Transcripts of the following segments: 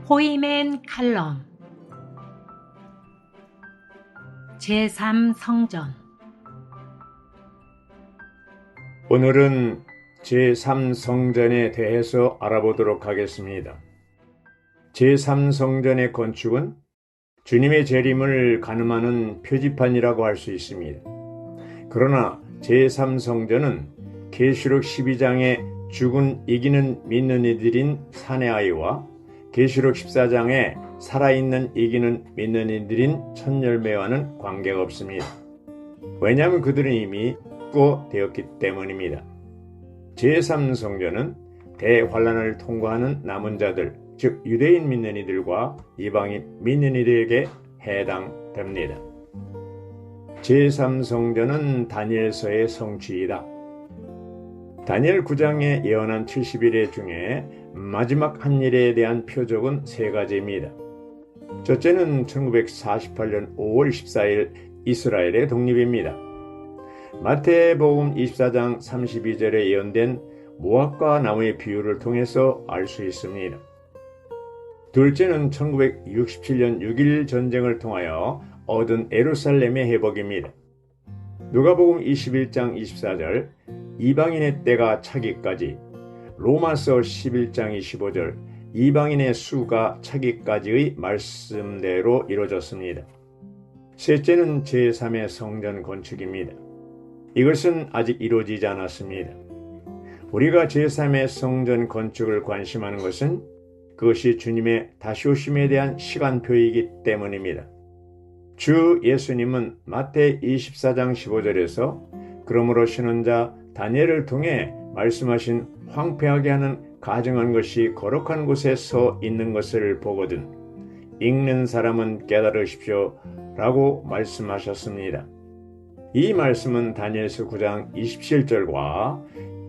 포이맨 칼럼 제3성전. 오늘은 제3성전에 대해서 알아보도록 하겠습니다. 제3성전의 건축은 주님의 재림을 가늠하는 표지판이라고 할 수 있습니다. 그러나 제3성전은 계시록 12장에 죽은 이기는 믿는 이들인 사내 아이와 계시록 14장에 살아있는 이기는 믿는 이들인 첫 열매와는 관계가 없습니다. 왜냐하면 그들은 이미 되었기 때문입니다. 제3성전은 대환란을 통과하는 남은 자들, 즉 유대인 믿는 이들과 이방인 믿는 이들에게 해당됩니다. 제3성전은 다니엘서의 성취이다. 다니엘 9장에 예언한 70일의 중에 마지막 한 일에 대한 표적은 세 가지입니다. 첫째는 1948년 5월 14일 이스라엘의 독립입니다. 마태복음 24장 32절에 예언된 모압과 나무의 비유를 통해서 알 수 있습니다. 둘째는 1967년 6.1 전쟁을 통하여 얻은 예루살렘의 회복입니다. 누가복음 21장 24절 이방인의 때가 차기까지, 로마서 11장 25절 이방인의 수가 차기까지의 말씀대로 이루어졌습니다. 셋째는 제3의 성전 건축입니다. 이것은 아직 이루어지지 않았습니다. 우리가 제3의 성전 건축을 관심하는 것은 그것이 주님의 다시 오심에 대한 시간표이기 때문입니다. 주 예수님은 마태 24장 15절에서 그러므로 신원자 다니엘을 통해 말씀하신 황폐하게 하는 가증한 것이 거룩한 곳에 서 있는 것을 보거든 읽는 사람은 깨달으십시오 라고 말씀하셨습니다. 이 말씀은 다니엘서 9장 27절과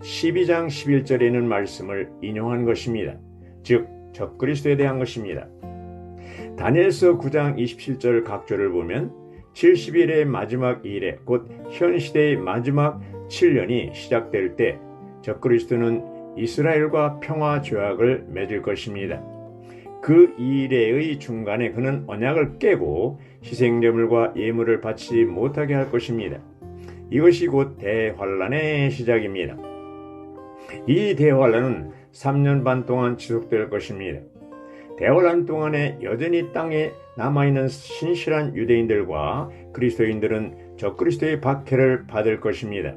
12장 11절에 있는 말씀을 인용한 것입니다. 즉 적그리스도에 대한 것입니다. 다니엘서 9장 27절 각조를 보면 70일의 마지막 일에 곧 현 시대의 마지막 7년이 시작될 때 적그리스도는 이스라엘과 평화 조약을 맺을 것입니다. 그 일의 중간에 그는 언약을 깨고 희생제물과 예물을 바치지 못하게 할 것입니다. 이것이 곧 대환란의 시작입니다. 이 대환란은 3년 반 동안 지속될 것입니다. 대환란 동안에 여전히 땅에 남아있는 신실한 유대인들과 그리스도인들은 적그리스도의 박해를 받을 것입니다.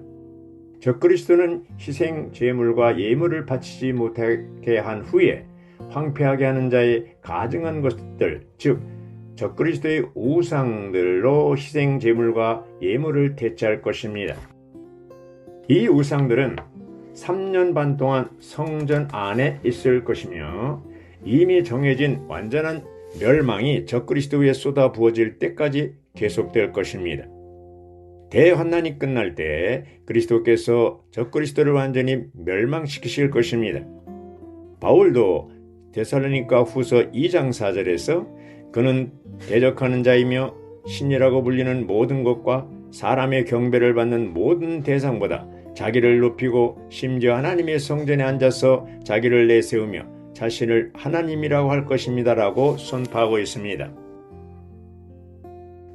적그리스도는 희생 제물과 예물을 바치지 못하게 한 후에 황폐하게 하는 자의 가증한 것들, 즉 적그리스도의 우상들로 희생 제물과 예물을 대체할 것입니다. 이 우상들은 3년 반 동안 성전 안에 있을 것이며 이미 정해진 완전한 멸망이 적그리스도 위에 쏟아 부어질 때까지 계속될 것입니다. 대환난이 끝날 때 그리스도께서 적그리스도를 완전히 멸망시키실 것입니다. 바울도 데살로니가 후서 2장 4절에서 그는 대적하는 자이며 신이라고 불리는 모든 것과 사람의 경배를 받는 모든 대상보다 자기를 높이고 심지어 하나님의 성전에 앉아서 자기를 내세우며 자신을 하나님이라고 할 것입니다 라고 선포하고 있습니다.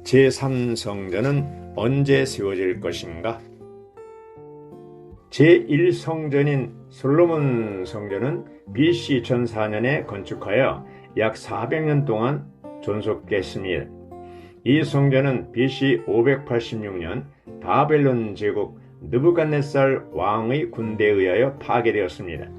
제3성전은 언제 세워질 것인가? 제1성전인 솔로몬 성전은 BC 1004년에 건축하여 약 400년 동안 존속했습니다. 이 성전은 BC 586년 바벨론 제국 느부갓네살 왕의 군대에 의하여 파괴되었습니다.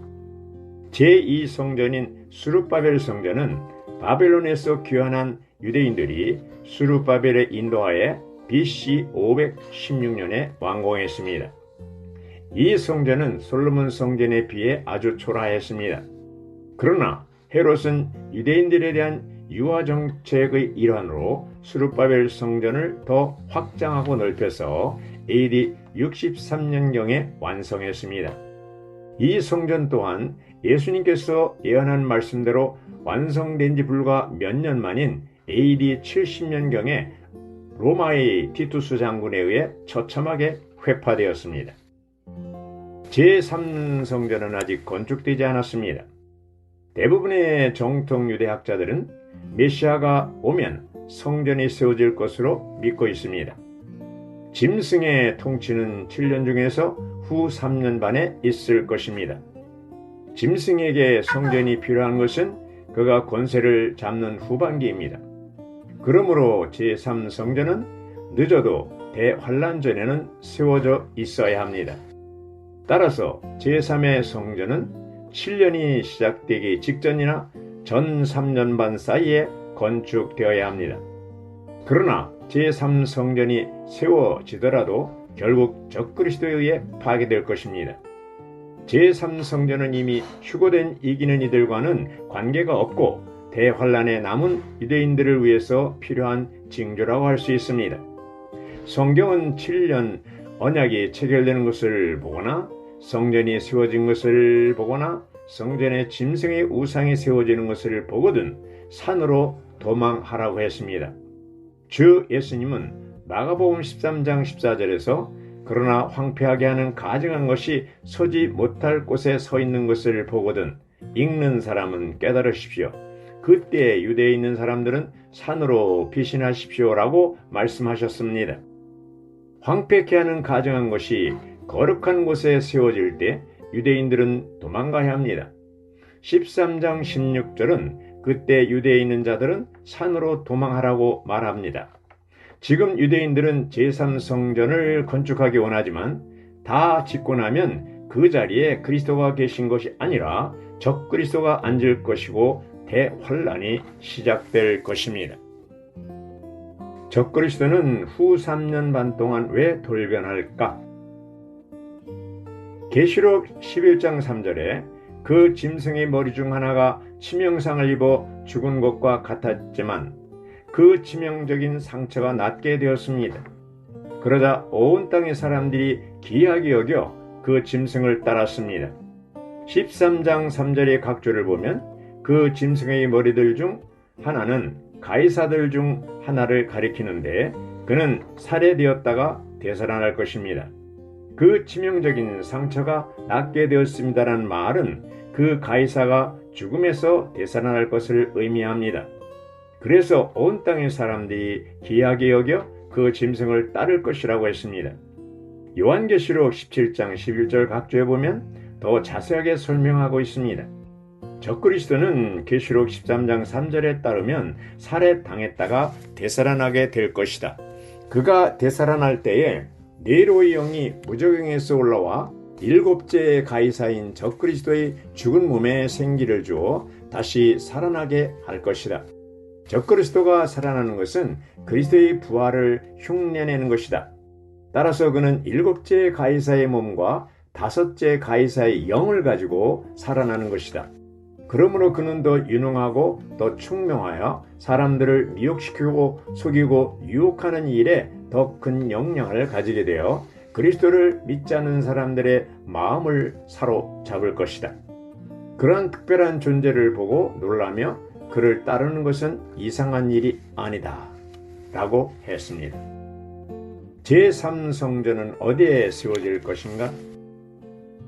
제2성전인 수룹바벨 성전은 바벨론에서 귀환한 유대인들이 수룹바벨의 인도하에 BC 516년에 완공했습니다. 이 성전은 솔로몬 성전에 비해 아주 초라했습니다. 그러나 헤롯은 유대인들에 대한 유화 정책의 일환으로 수룹바벨 성전을 더 확장하고 넓혀서 AD 63년경에 완성했습니다. 이 성전 또한 예수님께서 예언한 말씀대로 완성된 지 불과 몇 년 만인 AD 70년경에 로마의 티투스 장군에 의해 처참하게 회파되었습니다. 제3성전은 아직 건축되지 않았습니다. 대부분의 정통 유대학자들은 메시아가 오면 성전이 세워질 것으로 믿고 있습니다. 짐승의 통치는 7년 중에서 후 3년 반에 있을 것입니다. 짐승에게 성전이 필요한 것은 그가 권세를 잡는 후반기입니다. 그러므로 제3성전은 늦어도 대환란 전에는 세워져 있어야 합니다. 따라서 제3의 성전은 7년이 시작되기 직전이나 전 3년 반 사이에 건축되어야 합니다. 그러나 제3성전이 세워지더라도 결국 적그리스도에 의해 파괴될 것입니다. 제3성전은 이미 휴거된 이기는 이들과는 관계가 없고 대환란에 남은 유대인들을 위해서 필요한 징조라고 할 수 있습니다. 성경은 7년 언약이 체결되는 것을 보거나 성전이 세워진 것을 보거나 성전의 짐승의 우상이 세워지는 것을 보거든 산으로 도망하라고 했습니다. 주 예수님은 마가복음 13장 14절에서 그러나 황폐하게 하는 가증한 것이 서지 못할 곳에 서 있는 것을 보거든 읽는 사람은 깨달으십시오. 그때 유대에 있는 사람들은 산으로 피신하십시오라고 말씀하셨습니다. 황폐케 하는 가증한 것이 거룩한 곳에 세워질 때 유대인들은 도망가야 합니다. 13장 16절은 그때 유대에 있는 자들은 산으로 도망하라고 말합니다. 지금 유대인들은 제3성전을 건축하기 원하지만 다 짓고 나면 그 자리에 그리스도가 계신 것이 아니라 적그리스도가 앉을 것이고 대환란이 시작될 것입니다. 적그리스도는 후 3년 반 동안 왜 돌변할까? 계시록 11장 3절에 그 짐승의 머리 중 하나가 치명상을 입어 죽은 것과 같았지만 그 치명적인 상처가 낫게 되었습니다. 그러자 온 땅의 사람들이 기이하게 여겨 그 짐승을 따랐습니다. 13장 3절의 각조를 보면 그 짐승의 머리들 중 하나는 가이사들 중 하나를 가리키는데 그는 살해되었다가 되살아날 것입니다. 그 치명적인 상처가 낫게 되었습니다라는 말은 그 가이사가 죽음에서 되살아날 것을 의미합니다. 그래서 온 땅의 사람들이 기이하게 여겨 그 짐승을 따를 것이라고 했습니다. 요한계시록 17장 11절 각조에 보면 더 자세하게 설명하고 있습니다. 적그리스도는 계시록 13장 3절에 따르면 살해당했다가 되살아나게 될 것이다. 그가 되살아날 때에 네로의 영이 무저갱에서 올라와 일곱째의 가이사인 적그리스도의 죽은 몸에 생기를 주어 다시 살아나게 할 것이다. 적그리스도가 살아나는 것은 그리스도의 부활을 흉내내는 것이다. 따라서 그는 일곱째 가이사의 몸과 다섯째 가이사의 영을 가지고 살아나는 것이다. 그러므로 그는 더 유능하고 더 총명하여 사람들을 미혹시키고 속이고 유혹하는 일에 더 큰 역량을 가지게 되어 그리스도를 믿지 않는 사람들의 마음을 사로잡을 것이다. 그러한 특별한 존재를 보고 놀라며 그를 따르는 것은 이상한 일이 아니다 라고 했습니다. 제3성전은 어디에 세워질 것인가?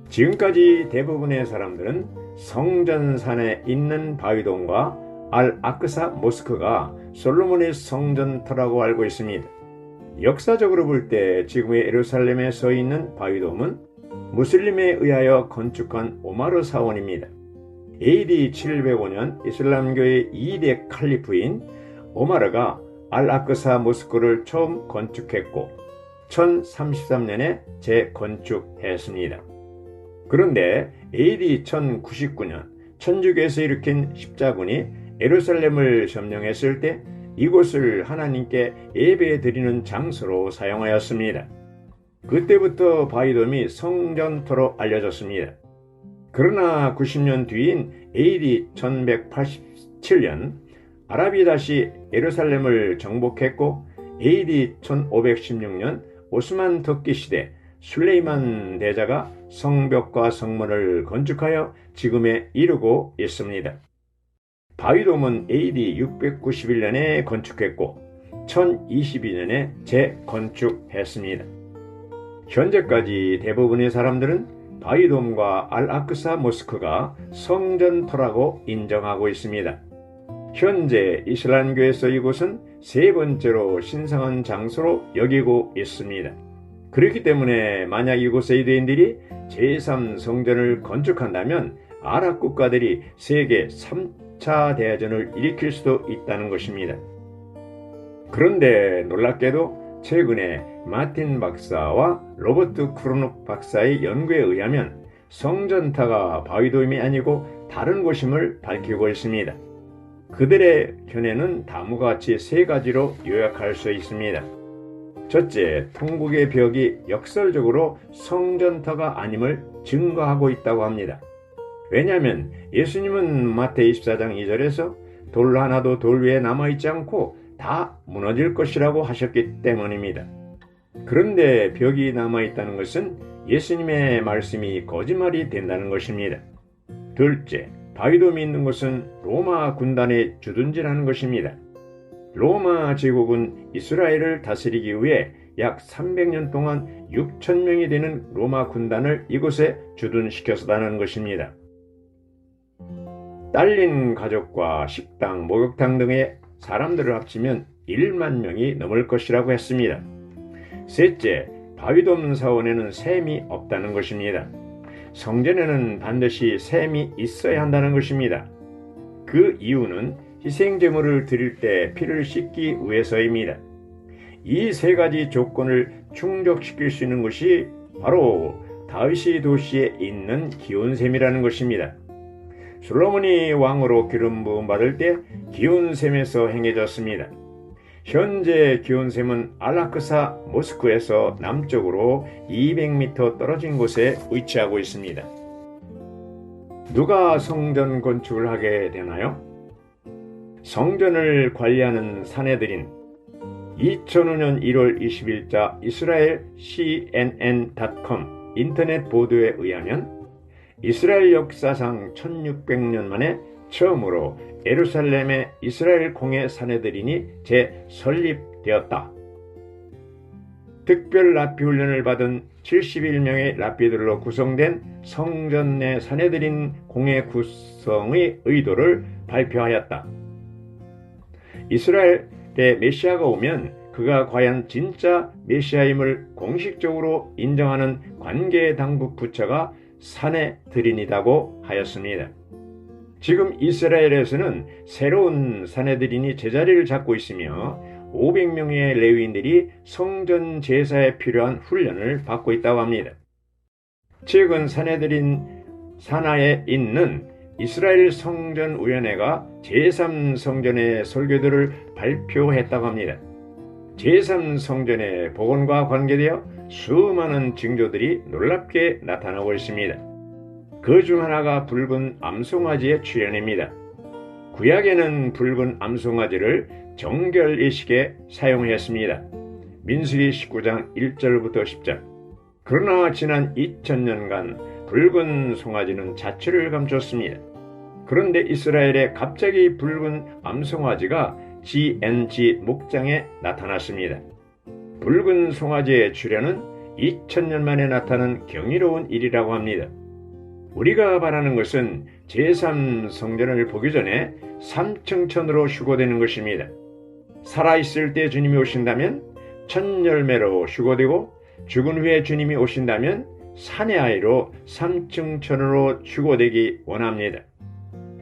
지금까지 대부분의 사람들은 성전산에 있는 바위돔과 알-아크사 모스크가 솔로몬의 성전터라고 알고 있습니다. 역사적으로 볼 때 지금의 예루살렘에 서 있는 바위돔은 무슬림에 의하여 건축한 오마르 사원입니다. AD 705년 이슬람교의 2대 칼리프인 오마르가 알-아크사 모스크를 처음 건축했고 1033년에 재건축했습니다. 그런데 AD 1099년 천주교에서 일으킨 십자군이 예루살렘을 점령했을 때 이곳을 하나님께 예배드리는 장소로 사용하였습니다. 그때부터 바위돔이 성전터로 알려졌습니다. 그러나 90년 뒤인 AD 1187년 아랍이 다시 예루살렘을 정복했고 AD 1516년 오스만 터키 시대 술레이만 대자가 성벽과 성문을 건축하여 지금에 이르고 있습니다. 바위돔은 AD 691년에 건축했고 1022년에 재건축했습니다. 현재까지 대부분의 사람들은 바이돔과 알아크사 모스크가 성전터라고 인정하고 있습니다. 현재 이슬람교에서 이곳은 세 번째로 신성한 장소로 여기고 있습니다. 그렇기 때문에 만약 이곳의 유대인들이 제3성전을 건축한다면 아랍 국가들이 세계 3차 대전을 일으킬 수도 있다는 것입니다. 그런데 놀랍게도 최근에 마틴 박사와 로버트 크로녹 박사의 연구에 의하면 성전타가 바위돔이 아니고 다른 곳임을 밝히고 있습니다. 그들의 견해는 다음과 같이 세 가지로 요약할 수 있습니다. 첫째, 통곡의 벽이 역설적으로 성전타가 아님을 증거하고 있다고 합니다. 왜냐하면 예수님은 마태복음 24장 2절에서 돌 하나도 돌 위에 남아있지 않고 다 무너질 것이라고 하셨기 때문입니다. 그런데 벽이 남아있다는 것은 예수님의 말씀이 거짓말이 된다는 것입니다. 둘째, 바위돔이 있는 곳은 로마 군단의 주둔지라는 것입니다. 로마 제국은 이스라엘을 다스리기 위해 약 300년 동안 6,000명이 되는 로마 군단을 이곳에 주둔시켰다는 것입니다. 딸린 가족과 식당, 목욕탕 등의 사람들을 합치면 1만 명이 넘을 것이라고 했습니다. 셋째, 바위돔 사원에는 샘이 없다는 것입니다. 성전에는 반드시 샘이 있어야 한다는 것입니다. 그 이유는 희생제물을 드릴 때 피를 씻기 위해서입니다. 이 세 가지 조건을 충족시킬 수 있는 것이 바로 다윗의 도시에 있는 기온샘이라는 것입니다. 솔로몬이 왕으로 기름 부음 받을 때 기온샘에서 행해졌습니다. 현재 기온샘은 알아크사 모스크에서 남쪽으로 200m 떨어진 곳에 위치하고 있습니다. 누가 성전 건축을 하게 되나요? 성전을 관리하는 사내들인 2005년 1월 20일자 이스라엘 CNN.com 인터넷 보도에 의하면 이스라엘 역사상 1600년 만에 처음으로 예루살렘의 이스라엘 공예 사내들인이 재설립되었다. 특별 랍비 훈련을 받은 71명의 랍비들로 구성된 성전 내 사내들인 공예 구성의 의도를 발표하였다. 이스라엘의 메시아가 오면 그가 과연 진짜 메시아임을 공식적으로 인정하는 관계당국 부처가 사내들인이라고 하였습니다. 지금 이스라엘에서는 새로운 사내들인이 제자리를 잡고 있으며 500명의 레위인들이 성전 제사에 필요한 훈련을 받고 있다고 합니다. 최근 사내들인 산하에 있는 이스라엘 성전위원회가 제3성전의 설교들을 발표했다고 합니다. 제3성전의 복원과 관계되어 수많은 징조들이 놀랍게 나타나고 있습니다. 그 중 하나가 붉은 암송아지의 출현입니다. 구약에는 붉은 암송아지를 정결 예식에 사용했습니다. 민수기 19장 1절부터 10절. 그러나 지난 2000년간 붉은 송아지는 자취를 감췄습니다. 그런데 이스라엘에 갑자기 붉은 암송아지가 GNG 목장에 나타났습니다. 붉은 송아지의 출현은 2000년 만에 나타난 경이로운 일이라고 합니다. 우리가 바라는 것은 제3성전을 보기 전에 삼층천으로 휴거되는 것입니다. 살아있을 때 주님이 오신다면 천열매로 휴거되고 죽은 후에 주님이 오신다면 산의 아이로 삼층천으로 휴거되기 원합니다.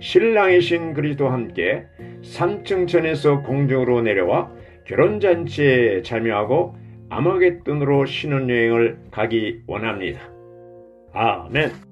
신랑이신 그리스도와 함께 삼층천에서 공중으로 내려와 결혼잔치에 참여하고 아마겟돈으로 신혼여행을 가기 원합니다. 아멘.